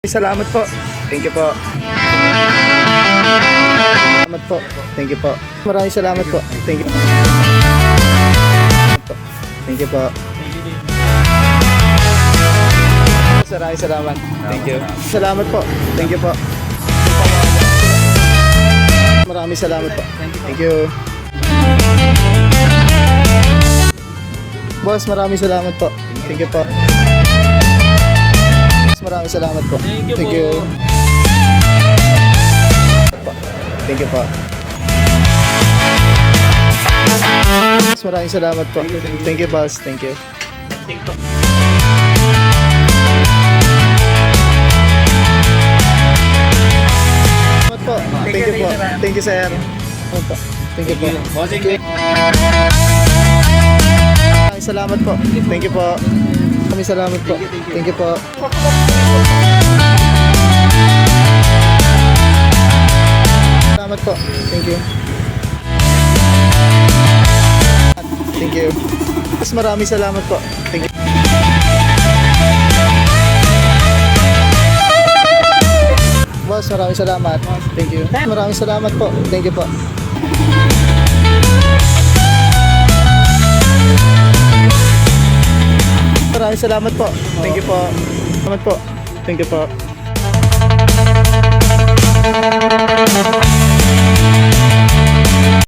Salamat po. Thank you po. Salamat po. Thank you po. Maraming salamat po. Thank you. Thank you po. Maraming salamat. Thank you. Salamat po. Thank you po. Maraming salamat po. Thank you. Boss, maraming salamat po. Thank you po. Maraming salamat po. Thank you. Thank you po. Maraming salamat po. Thank you, boss. Thank you. Salamat po. Thank you po. Thank you, sir. Thank you po. Thank you. Maraming salamat po. Thank you po. Maraming salamat po. Thank you po. Salamat po. Thank you. Thank you. Mas maraming salamat po. Thank you. Boss, maraming salamat. Thank you. Maraming salamat po. Thank you po. Maraming salamat po. Thank you po. Salamat po. Thank you po.